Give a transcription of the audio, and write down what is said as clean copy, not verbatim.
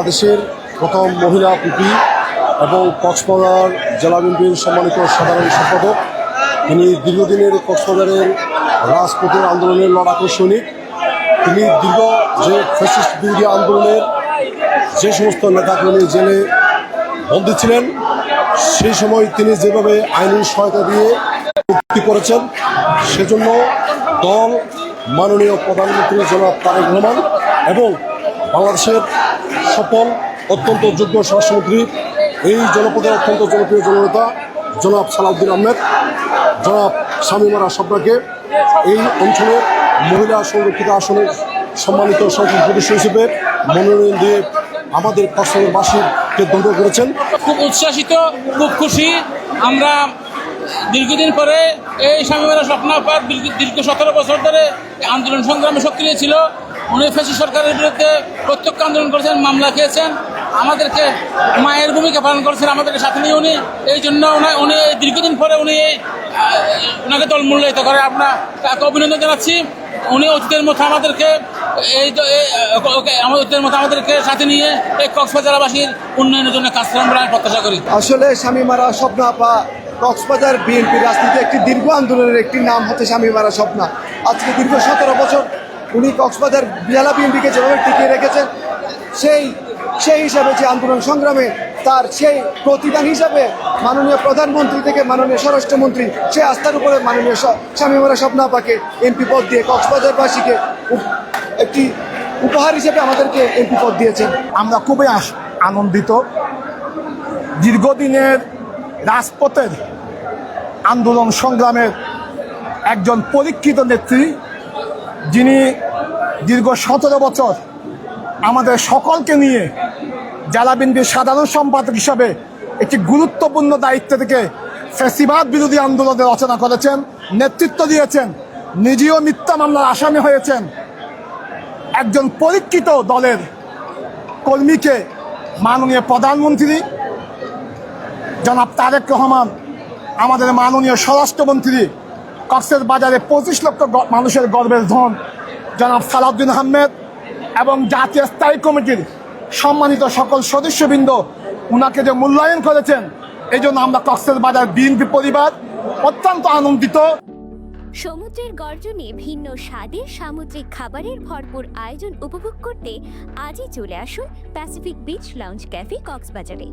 বাংলাদেশের প্রথম মহিলা পিপি এবং কক্সবাজার জেলা বিএনপির সম্মানিত সাধারণ সম্পাদক। তিনি দীর্ঘদিনের কক্সবাজারের রাজপথের আন্দোলনের লড়াকু সৈনিক। তিনি দীর্ঘ যে ফ্যাসিস্ট বিরোধী আন্দোলনের যে সমস্ত নেতাকর্মী জেলে বন্দী ছিলেন, সেই সময় তিনি যেভাবে আইনি সহায়তা দিয়ে মুক্তি করেছেন, সেজন্য দল মাননীয় প্রধানমন্ত্রী জনাব তারেক রহমান এবং বাংলাদেশের সফল অত্যন্ত যোগ্য স্বরাষ্ট্রমন্ত্রী, এই জনপদের অত্যন্ত জনপ্রিয় জননেতা জনাব সালাউদ্দিন আহমেদ, জনাব শামীমারা স্বপ্নাকে এই অঞ্চলের মহিলা সংরক্ষিত আসনের সম্মানিত সংসদ সদস্য হিসেবে মনোনয়ন দিয়ে আমাদের কক্সবাজারবাসীকে দণ্ড করেছেন। খুব উচ্ছ্বাসিত, খুব খুশি আমরা। দীর্ঘদিন পরে এই শামীমারা স্বপ্নাপার দীর্ঘ 17 বছর ধরে আন্দোলন সংগ্রামে সক্রিয় ছিল। উনি ফ্যাসিস্ট সরকারের বিরুদ্ধে প্রত্যক্ষ আন্দোলন করেছেন, মামলা খেয়েছেন, আমাদেরকে মায়ের ভূমিকা পালন করেছেন আমাদেরকে সাথে নিয়ে। উনি এই জন্য উনি দীর্ঘদিন পরে ওনাকে দল মূল্যায়িত করে আমরা তাকে অভিনন্দন জানাচ্ছি। উনি অতীতের মতো আমাদেরকে সাথে নিয়ে এই কক্সবাজারবাসীর উন্নয়নের জন্য কাজ করেন বলে আমি প্রত্যাশা করি। আসলে শামীমারা স্বপ্না আপা কক্সবাজার বিএনপি রাজনীতি একটি দীর্ঘ আন্দোলনের একটি নাম হচ্ছে শামীমারা স্বপ্না। আজকে দীর্ঘ 17 বছর উনি কক্সবাজার জেলা বিএনপিকে যেভাবে টিকিয়ে রেখেছেন, সেই হিসাবে যে আন্দোলন সংগ্রামে তার সেই প্রতিদান হিসাবে মাননীয় প্রধানমন্ত্রী থেকে মাননীয় স্বরাষ্ট্রমন্ত্রী সে আস্থার উপরে মাননীয় শামীমারা স্বপ্না আপাকে এমপি পদ দিয়ে কক্সবাজারবাসীকে একটি উপহার হিসেবে আমাদেরকে এমপি পদ দিয়েছেন। আমরা খুবই আনন্দিত। দীর্ঘদিনের রাজপথের আন্দোলন সংগ্রামের একজন পরীক্ষিত নেত্রী, যিনি দীর্ঘ 17 বছর আমাদের সকলকে নিয়ে জেলা বিএনপির সাধারণ সম্পাদক হিসাবে একটি গুরুত্বপূর্ণ দায়িত্ব থেকে ফ্যাসিবাদ বিরোধী আন্দোলনে রচনা করেছেন, নেতৃত্ব দিয়েছেন, নিজেও মিথ্যা মামলার আসামি হয়েছেন। একজন পরীক্ষিত দলের কর্মীকে মাননীয় প্রধানমন্ত্রী জনাব তারেক রহমান, আমাদের মাননীয় স্বরাষ্ট্রমন্ত্রী, কক্সবাজারে 25 লক্ষ মানুষের গর্বের ধন জনাব সালাউদ্দিন আহমেদ এবং জাতীয় স্থায়ী কমিটির সম্মানিত সকল সদস্যবৃন্দ উনাকে যে মূল্যায়ন করেছেন, এই জন্য আমরা কক্সবাজার বিএনপি পরিবার অত্যন্ত আনন্দিত। সমুদ্রের গর্জনে ভিন্ন স্বাদের সামুদ্রিক খাবারের ভরপুর আয়োজন উপভোগ করতে আজই চলে আসুন প্যাসিফিক বিচ লাউঞ্জ ক্যাফে কক্সবাজারে।